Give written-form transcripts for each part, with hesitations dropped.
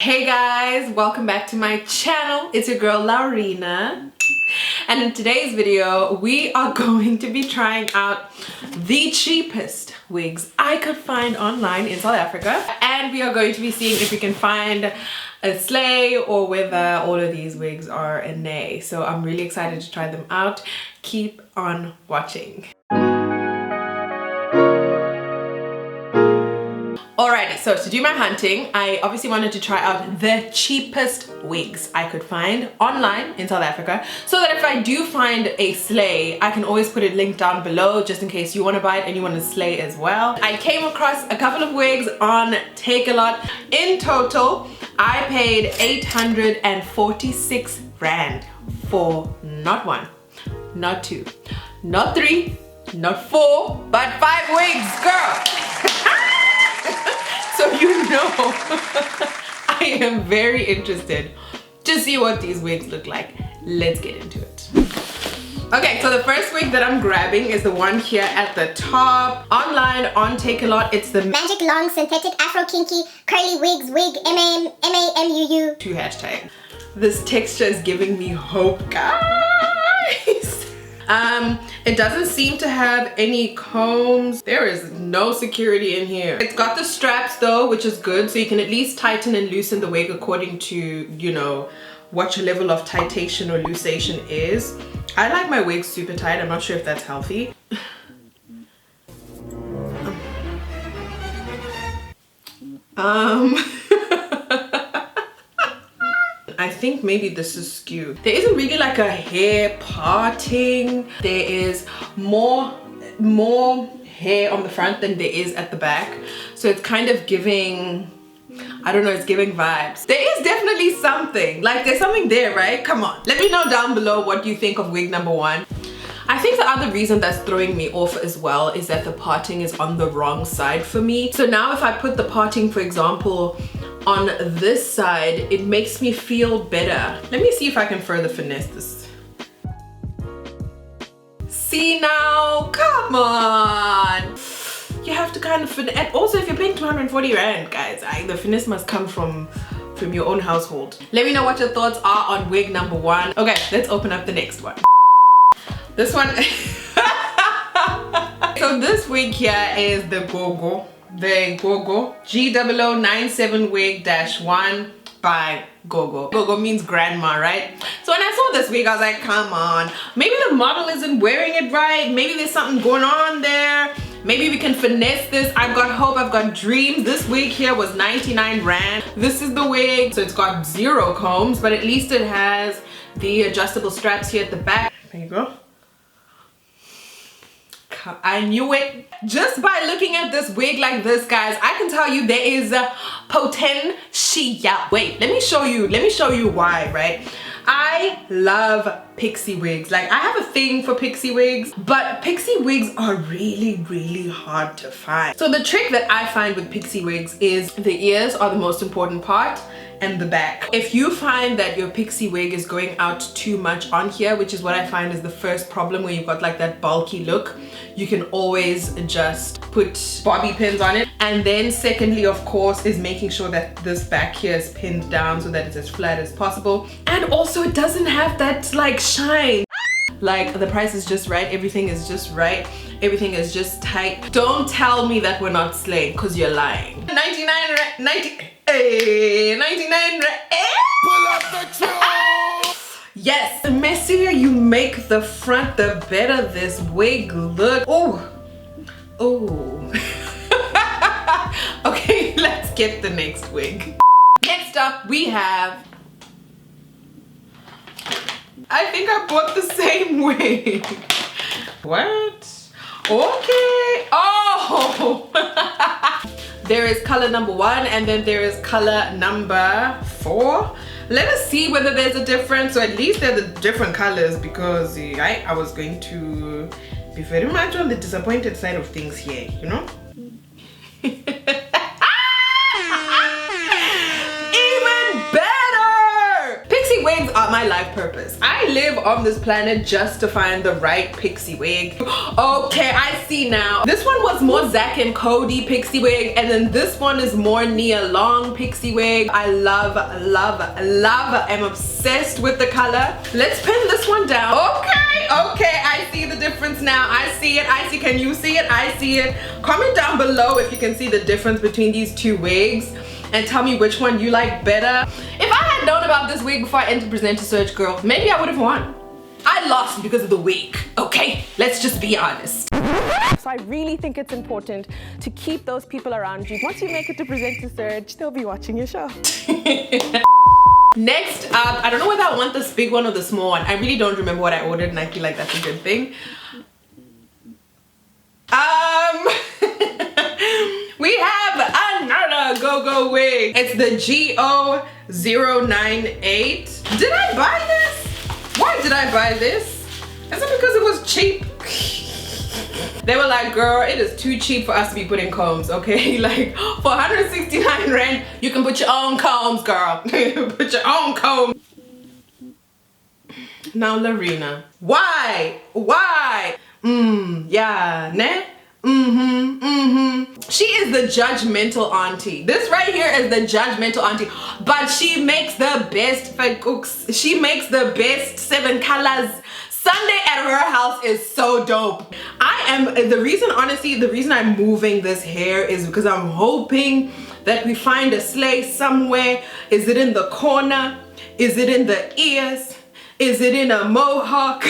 Hey guys, welcome back to my channel. It's your girl Laurina, and in today's video we are going to be trying out the cheapest wigs I could find online in South Africa, and we are going to be seeing if we can find a slay or whether all of these wigs are a nay. So I'm really excited to try them out. Keep on watching. Alrighty, so to do my hunting, I obviously wanted to try out the cheapest wigs I could find online in South Africa, so that if I do find a slay, I can always put it linked down below just in case you want to buy it and you want to slay as well. I came across a couple of wigs on Takealot. In total, I paid 846 Rand for not one, not two, not three, not four, but 5 wigs, girl. So you know I am very interested to see what these wigs look like. Let's get into it. Okay, so the first wig that I'm grabbing is the one here at the top. Online on Takealot, it's the Magic Long Synthetic Afro Kinky Curly Wigs Wig MAMUU 2 hashtag. This texture is giving me hope, guys. It doesn't seem to have any combs. There is no security in here. It's got the straps though, which is good, so you can at least tighten and loosen the wig according to, you know, what your level of tightation or loosation is. I like my wigs super tight. I'm not sure if that's healthy. I think maybe this is skewed. There isn't really like a hair parting. There is more hair on the front than there is at the back. So it's kind of giving, I don't know, it's giving vibes. There is definitely something, like there's something there, right? Come on. Let me know down below what you think of wig number 1. I think the other reason that's throwing me off as well is that the parting is on the wrong side for me. So now if I put the parting, for example, on this side, it makes me feel better. Let me see if I can further finesse this. See now, come on. You have to kind of finesse. And also if you're paying 240 Rand, guys, the finesse must come from your own household. Let me know what your thoughts are on wig number 1. Okay, let's open up the next one. This one. So this wig here is the Gogo G0097 wig -1 by Gogo. Gogo means grandma, right? So when I saw this wig, I was like, come on, maybe the model isn't wearing it right, maybe there's something going on there, maybe we can finesse this. I've got hope, I've got dreams. This wig here was 99 Rand. This is the wig, so it's got 0 combs, but at least it has the adjustable straps here at the back. There you go. I knew it. Just by looking at this wig like this, guys, I can tell you there is a potential. Wait, let me show you why, right? I love pixie wigs. Like, I have a thing for pixie wigs, but pixie wigs are really hard to find. So the trick that I find with pixie wigs is the ears are the most important part, and the back. If you find that your pixie wig is going out too much on here, which is what I find is the first problem where you've got like that bulky look, you can always just put bobby pins on it. And then secondly, of course, is making sure that this back here is pinned down so that it's as flat as possible. And also it doesn't have that like shine. Like the price is just right, everything is just right, everything is just tight. Don't tell me that we're not slaying, because you're lying. 99 Pull up the truth. Yes, the messier you make the front, the better this wig look. Oh. Okay, let's get the next wig. Next up we have, I think I bought the same wig. What? Okay. Oh. There is color number 1 and then there is color number 4. Let us see whether there's a difference, or at least they're the different colors, because I was going to be very much on the disappointed side of things here, you know? Even better! Pixie wigs are my my life purpose. I live on this planet just to find the right pixie wig. Okay, I see now. This one was more Zack and Cody pixie wig, and then this one is more Nia Long pixie wig. I love, love, love. I'm obsessed with the color. Let's pin this one down. Okay, I see the difference now. I see it, I see. Can you see it? I see it. Comment down below if you can see the difference between these two wigs and tell me which one you like better. If I had known about this wig before I entered presenter search, girl, maybe I would have won. I lost because of the wig, okay? Let's just be honest. So I really think it's important to keep those people around you. Once you make it to presenter search, they'll be watching your show. Next up, I don't know whether I want this big one or the small one. I really don't remember what I ordered, and I feel like that's a good thing. We have another go-go wig. It's the GO098. Did I buy this? Why did I buy this? Is it because it was cheap? They were like, girl, it is too cheap for us to be putting combs, okay? Like, for 169 rand, you can put your own combs, girl. Put your own comb. Now, Laurina. Why? Yeah, ne? She is the judgmental auntie. This right here is the judgmental auntie, but she makes the best cooks. She makes the best 7 colors. Sunday at her house is so dope. The reason I'm moving this hair is because I'm hoping that we find a sleigh somewhere. Is it in the corner? Is it in the ears? Is it in a mohawk?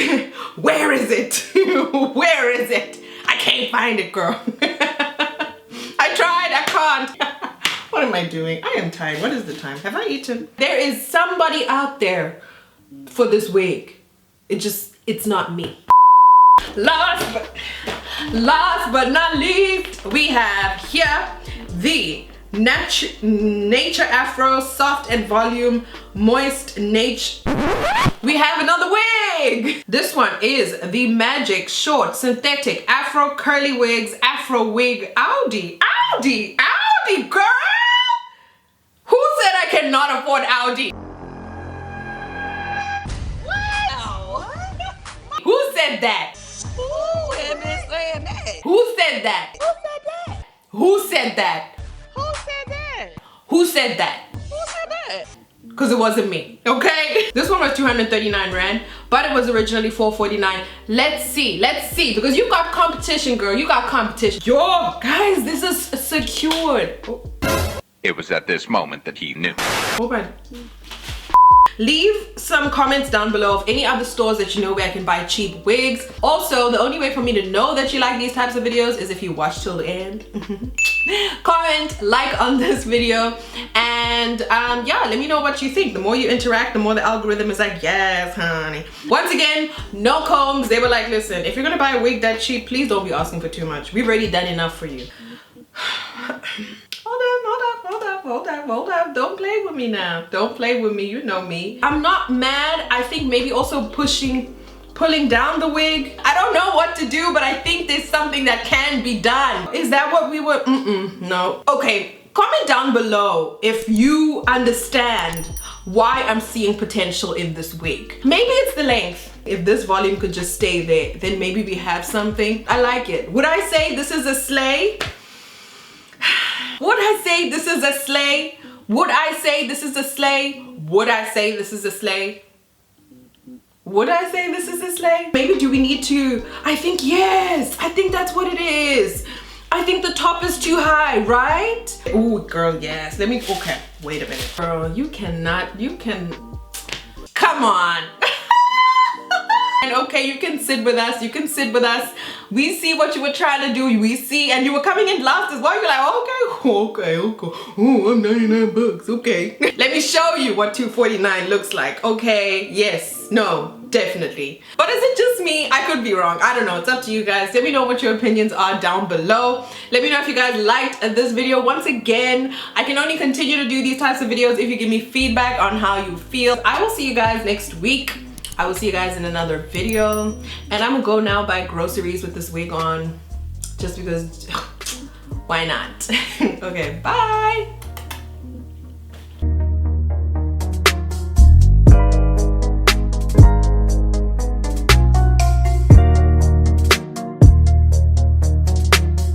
Where is it? Where is it? I can't find it, girl. I tried, I can't. What am I doing? I am tired. What is the time? Have I eaten? There is somebody out there for this wig. It's not me. Last but not least, we have here the Nature Afro Soft and Volume Moist Nature. We have another wig. This one is the Magic Short Synthetic Afro Curly Wigs Afro Wig Audi, girl. Who said I cannot afford Audi? Who said that? Who have been saying that? Who said that? Who said that? Who said that? Who said that? Who said that? Who said that? Because it wasn't me, okay? This one was 239 rand, but it was originally 449. Let's see, because you got competition, girl. You got competition. Yo, guys, this is secured. Oh. It was at this moment that he knew. Hold on. Leave some comments down below of any other stores that you know where I can buy cheap wigs. Also, the only way for me to know that you like these types of videos is if you watch till the end. Comment, like on this video, and yeah, let me know what you think. The more you interact, the more the algorithm is like, yes, honey. Once again, no combs. They were like, listen, if you're gonna buy a wig that cheap, please don't be asking for too much. We've already done enough for you. Hold up. Don't play with me now. Don't play with me, you know me. I'm not mad. I think maybe also pulling down the wig. I don't know what to do, but I think there's something that can be done. Is that what we were? No. Okay, comment down below if you understand why I'm seeing potential in this wig. Maybe it's the length. If this volume could just stay there, then maybe we have something. I like it. Would I say this is a slay? Would I say this is a slay? Would I say this is a slay? Would I say this is a slay? Would I say this is a slay? Maybe do we need to? I think yes. I think that's what it is. I think the top is too high, right? Ooh, girl, yes. Okay, wait a minute. Girl, come on. And okay, you can sit with us. We see what you were trying to do. We see, and you were coming in last as well. You're like, okay. Oh, I'm 99 bucks, okay. Let me show you what 249 looks like. Okay, yes, no, definitely. But is it just me? I could be wrong. I don't know. It's up to you guys. Let me know what your opinions are down below. Let me know if you guys liked this video. Once again, I can only continue to do these types of videos if you give me feedback on how you feel. I will see you guys next week. I will see you guys in another video, and I'm gonna go now buy groceries with this wig on, just because, why not? Okay, bye.